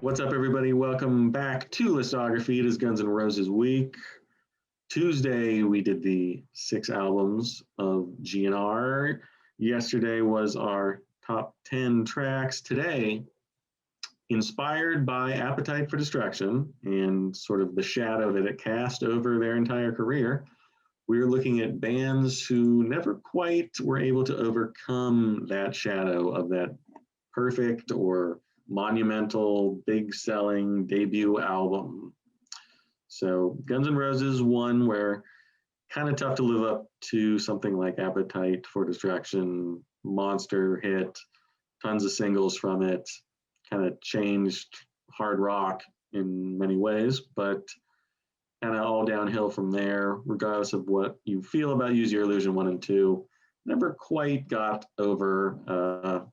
What's up, everybody? Welcome back to Listography. It is Guns N' Roses week. Tuesday, we did the 6 albums of GNR. Yesterday was our top 10 tracks. Today, inspired by Appetite for Destruction and sort of the shadow that it cast over their entire career, we're looking at bands who never quite were able to overcome that shadow of that perfect or monumental, big selling debut album. So Guns N' Roses, one where kind of tough to live up to something like Appetite for Destruction, monster hit, tons of singles from it, kind of changed hard rock in many ways, but kind of all downhill from there, regardless of what you feel about Use Your Illusion 1 and 2. Never quite got over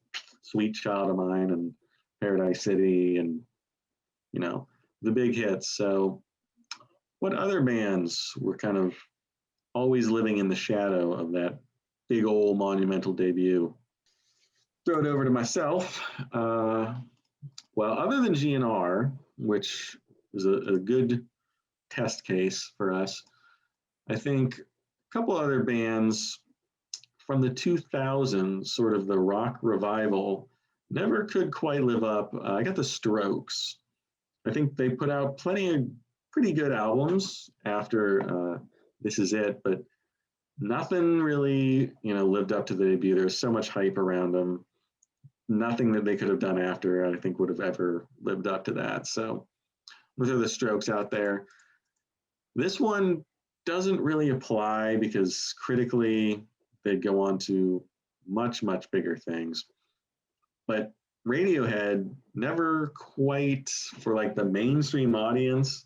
Sweet Child of Mine and Paradise City and, the big hits. So what other bands were kind of always living in the shadow of that big old monumental debut? Throw it over to myself. Well, other than GNR, which is a good test case for us, I think a couple other bands from the 2000s, sort of the rock revival, never could quite live up. I got the Strokes. I think they put out plenty of pretty good albums after This Is It, but nothing really, lived up to the debut. There was so much hype around them. Nothing that they could have done after, I think, would have ever lived up to that. So those are the Strokes out there. This one doesn't really apply because critically they'd go on to much, much bigger things. But Radiohead never quite, for like the mainstream audience,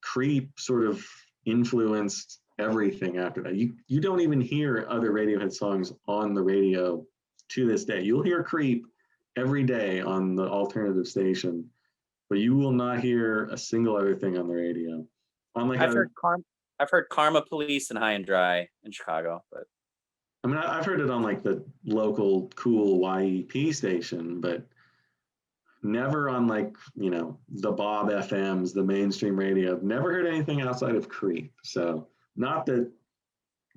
Creep sort of influenced everything after that. You don't even hear other Radiohead songs on the radio to this day. You'll hear Creep every day on the alternative station, but you will not hear a single other thing on the radio. I've heard Karma Police and High and Dry in Chicago, but I mean, I've heard it on like the local cool YEP station, but never on like, the Bob FMs, the mainstream radio. I've never heard anything outside of Creep. So not that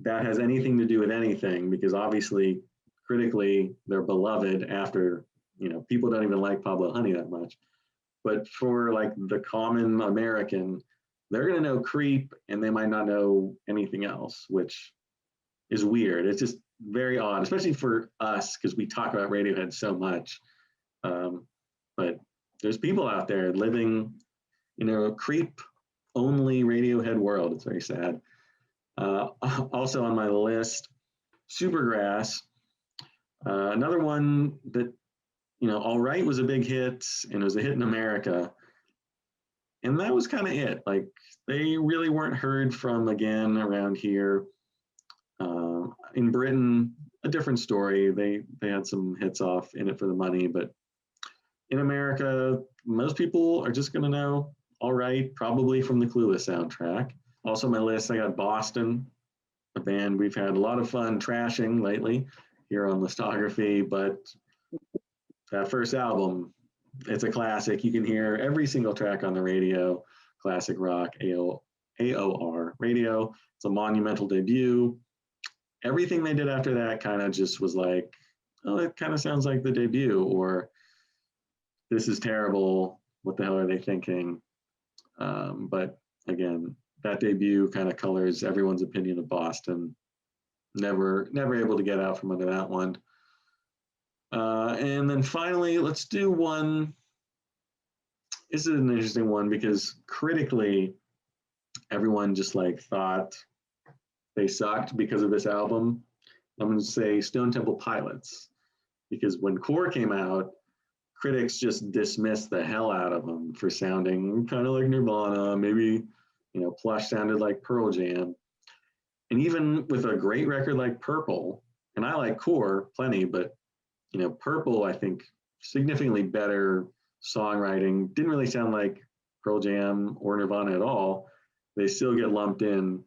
that has anything to do with anything, because obviously critically they're beloved after, people don't even like Pablo Honey that much. But for like the common American, they're going to know Creep and they might not know anything else, which is weird. It's just very odd, especially for us because we talk about Radiohead so much. But there's people out there living in a Creep only Radiohead world. It's very sad. Also on my list, Supergrass, another one that, All Right was a big hit and it was a hit in America. And that was kind of it. Like they really weren't heard from again around here. In Britain, a different story. They had some hits off In It for the Money, but in America, most people are just going to know All Right, probably from the Clueless soundtrack. Also on my list, I got Boston, a band we've had a lot of fun trashing lately here on Listography, but that first album, it's a classic. You can hear every single track on the radio. Classic rock, AOR radio. It's a monumental debut. Everything they did after that kind of just was like, oh, it kind of sounds like the debut, or this is terrible. What the hell are they thinking? But again, that debut kind of colors everyone's opinion of Boston. Never able to get out from under that one. And then finally, let's do one. This is an interesting one because critically, everyone just like thought they sucked because of this album. I'm going to say Stone Temple Pilots, because when Core came out, critics just dismissed the hell out of them for sounding kind of like Nirvana. Maybe, Plush sounded like Pearl Jam. And even with a great record like Purple, and I like Core plenty, but, Purple, I think, significantly better songwriting. Didn't really sound like Pearl Jam or Nirvana at all. They still get lumped in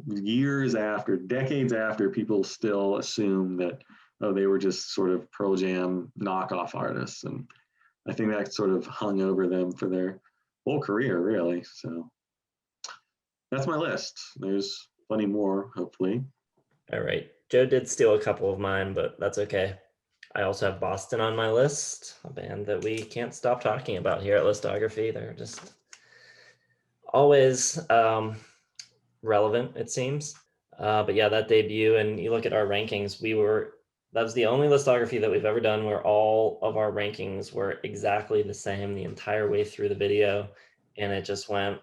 years after, decades after, people still assume that, oh, they were just sort of Pearl Jam knockoff artists. And I think that sort of hung over them for their whole career, really. So that's my list. There's plenty more, hopefully. All right. Joe did steal a couple of mine, but that's okay. I also have Boston on my list, a band that we can't stop talking about here at Listography. They're just always relevant, it seems. But yeah, that debut, and you look at our rankings, that was the only Listography that we've ever done where all of our rankings were exactly the same the entire way through the video, and it just went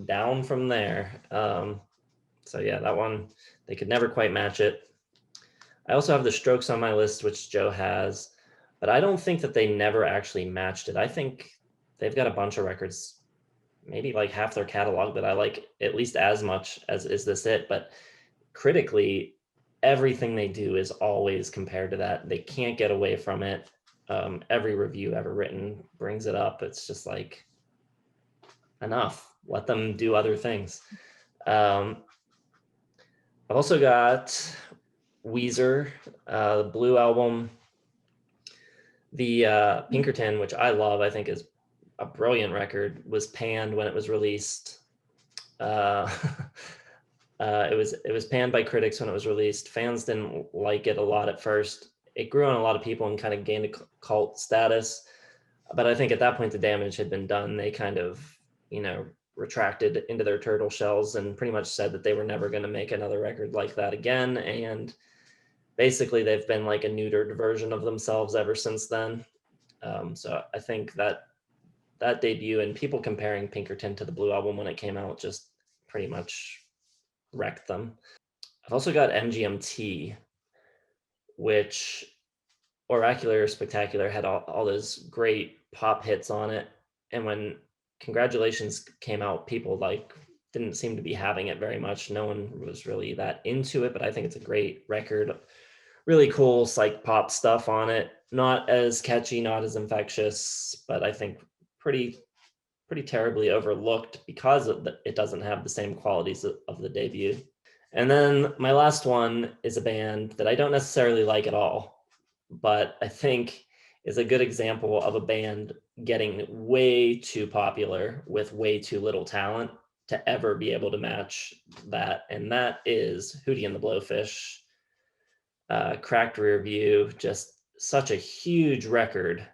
down from there. So yeah, that one, they could never quite match it. I also have the Strokes on my list, which Joe has, but I don't think that they never actually matched it. I think they've got a bunch of records, maybe like half their catalog, that I like at least as much as Is This It? But critically, everything they do is always compared to that. They can't get away from it. Every review ever written brings it up. It's just like, enough. Let them do other things. I've also got Weezer, the Blue album, the Pinkerton, which I love, I think is a brilliant record, was panned when it was released. It was panned by critics when it was released. Fans didn't like it a lot at first. It grew on a lot of people and kind of gained a cult status. But I think at that point the damage had been done. They kind of, retracted into their turtle shells and pretty much said that they were never going to make another record like that again. And basically they've been like a neutered version of themselves ever since then. So I think that debut and people comparing Pinkerton to the Blue album when it came out just pretty much wrecked them. I've also got MGMT, which Oracular Spectacular had all those great pop hits on it. And when Congratulations came out, people didn't seem to be having it very much. No one was really that into it, but I think it's a great record. Really cool psych pop stuff on it. Not as catchy, not as infectious, but I think pretty terribly overlooked because it doesn't have the same qualities of the debut. And then my last one is a band that I don't necessarily like at all, but I think is a good example of a band getting way too popular with way too little talent to ever be able to match that. And that is Hootie and the Blowfish. Cracked Rear View, just such a huge record,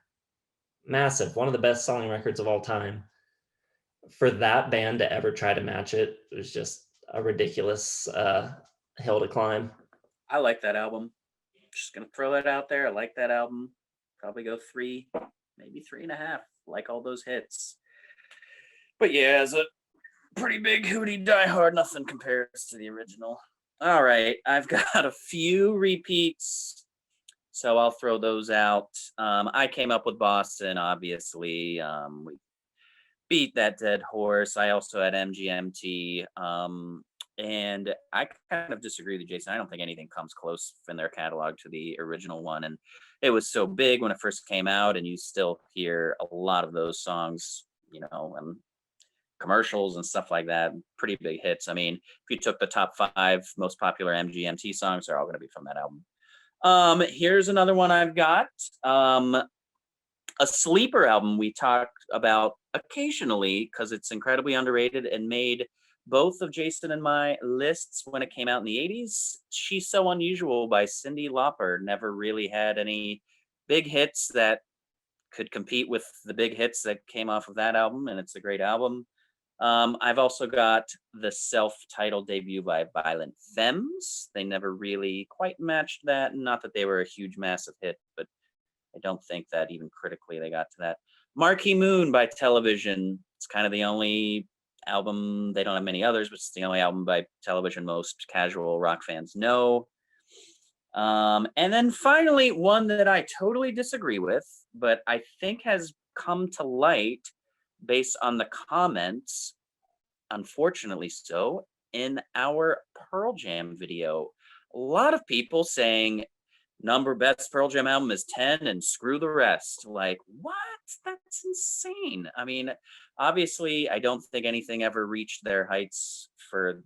massive, one of the best selling records of all time. For that band to ever try to match it was just a ridiculous hill to climb. I like that album. Just gonna throw that out there. I like that album. Probably go 3, maybe 3.5. Like all those hits. But yeah, as a pretty big Hootie diehard, nothing compares to the original. All right, I've got a few repeats, so I'll throw those out. I came up with Boston, obviously. We beat that dead horse. I also had MGMT. And I kind of disagree with Jason. I don't think anything comes close in their catalog to the original one. And it was so big when it first came out, and you still hear a lot of those songs, and commercials and stuff like that. Pretty big hits. I mean, if you took the top 5 most popular MGMT songs, they're all going to be from that album. Here's another one I've got. A sleeper album we talk about occasionally because it's incredibly underrated and made both of Jason and my lists when it came out in the 80s. She's So Unusual by Cyndi Lauper never really had any big hits that could compete with the big hits that came off of that album, and it's a great album. I've also got the self-titled debut by Violent Femmes. They never really quite matched that. Not that they were a huge, massive hit, but I don't think that even critically they got to that. Marquee Moon by Television. It's kind of the only album, they don't have many others, but it's the only album by Television most casual rock fans know. And then finally, one that I totally disagree with, but I think has come to light based on the comments, unfortunately so, in our Pearl Jam video. A lot of people saying best Pearl Jam album is 10 and screw the rest. Like, what? That's insane. I mean, obviously, I don't think anything ever reached their heights for,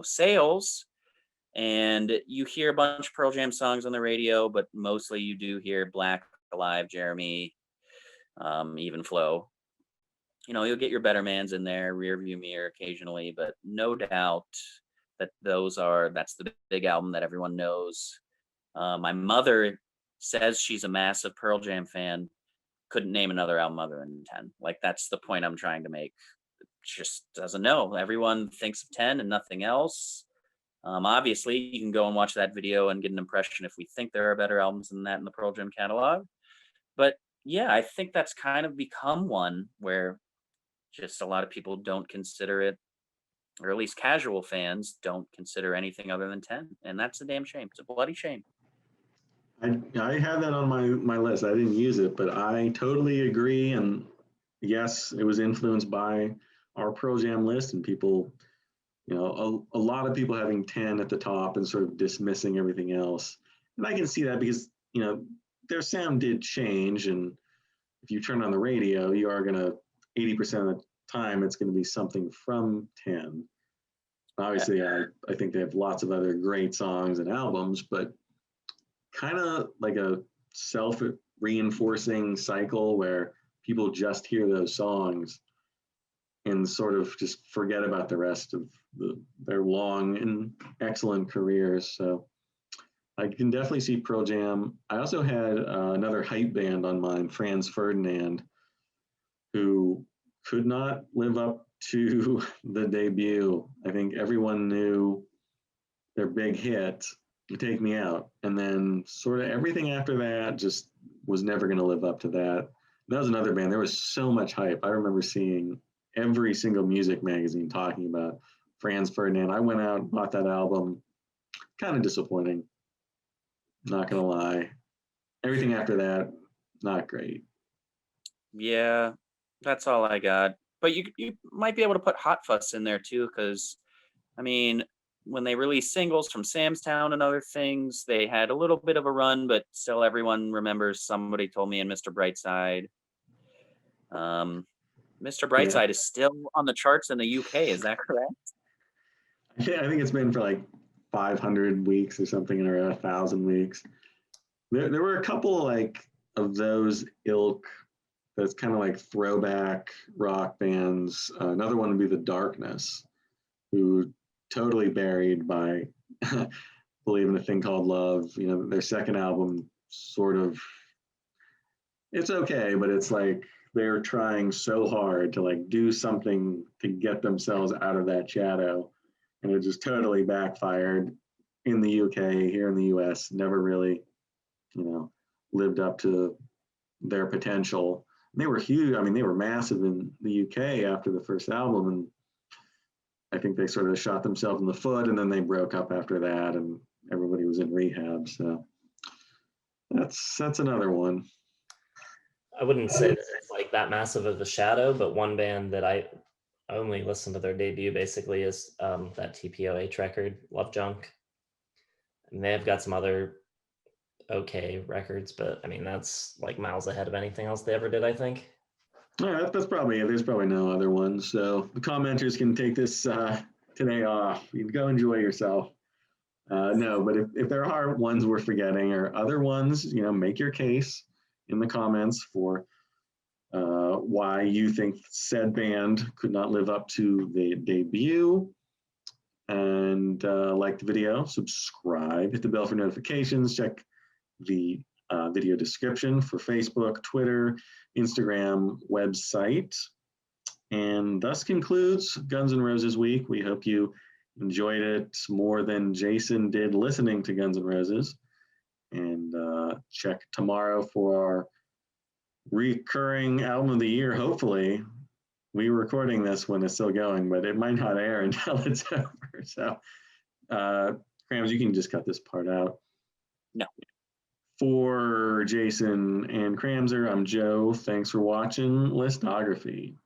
sales. And you hear a bunch of Pearl Jam songs on the radio, but mostly you do hear Black, Alive, Jeremy, Even flow. You'll get your better mans in there, rear view mirror occasionally, but no doubt that that's the big album that everyone knows. My mother says she's a massive Pearl Jam fan, couldn't name another album other than 10. Like, that's the point I'm trying to make. Just doesn't know. Everyone thinks of 10 and nothing else. Obviously, you can go and watch that video and get an impression if we think there are better albums than that in the Pearl Jam catalog. But yeah, I think that's kind of become one where just a lot of people don't consider it, or at least casual fans don't consider anything other than 10. And that's a damn shame. It's a bloody shame. I had that on my list. I didn't use it, but I totally agree. And yes, it was influenced by our Pearl Jam list and people, a lot of people having 10 at the top and sort of dismissing everything else. And I can see that because, their sound did change. And if you turn on the radio, you are going to, 80% of the time, it's going to be something from 10. Obviously, I think they have lots of other great songs and albums, but kind of like a self-reinforcing cycle where people just hear those songs and sort of just forget about the rest of their long and excellent careers. So I can definitely see Pearl Jam. I also had another hype band on mine, Franz Ferdinand, who could not live up to the debut. I think everyone knew their big hit, Take Me Out, and then sort of everything after that just was never going to live up to that. That was another band. There was so much hype. I remember seeing every single music magazine talking about Franz Ferdinand. I went out and bought that album. Kind of disappointing. Not going to lie. Everything after that, not great. Yeah, that's all I got. But you might be able to put Hot Fuss in there too, because I mean, when they released singles from Sam's Town and other things, they had a little bit of a run, but still everyone remembers Somebody Told Me and Mr. Brightside. Mr. Brightside is still on the charts in the UK. Is that correct? Yeah, I think it's been for like 500 weeks or something, or 1,000 weeks. There were a couple like of those ilk that's kind of like throwback rock bands. Another one would be The Darkness, who totally buried by Believe in a Thing Called Love. Their second album sort of, it's okay, but it's like they're trying so hard to like do something to get themselves out of that shadow, and it just totally backfired in the UK. Here in the US, never really, lived up to their potential. And they were huge. I mean, they were massive in the UK after the first album, and I think they sort of shot themselves in the foot, and then they broke up after that, and everybody was in rehab. So that's another one. I wouldn't say that it's like that massive of a shadow, but one band that I only listened to their debut basically is that TPOH record, Love Junk. And they have got some other okay records, but I mean, that's like miles ahead of anything else they ever did, I think. All right, that's probably it. There's probably no other ones. So the commenters can take this today off. You can go enjoy yourself. No, but if there are ones we're forgetting or other ones, make your case in the comments for why you think said band could not live up to the debut. And like the video, subscribe, hit the bell for notifications, check the video description for Facebook, Twitter, Instagram, website. And thus concludes Guns N' Roses Week. We hope you enjoyed it more than Jason did listening to Guns N' Roses. And check tomorrow for our recurring album of the year, hopefully. We're recording this when it's still going, but it might not air until it's over. So, Krams, you can just cut this part out. No. For Jason and Kramser, I'm Joe. Thanks for watching Listography.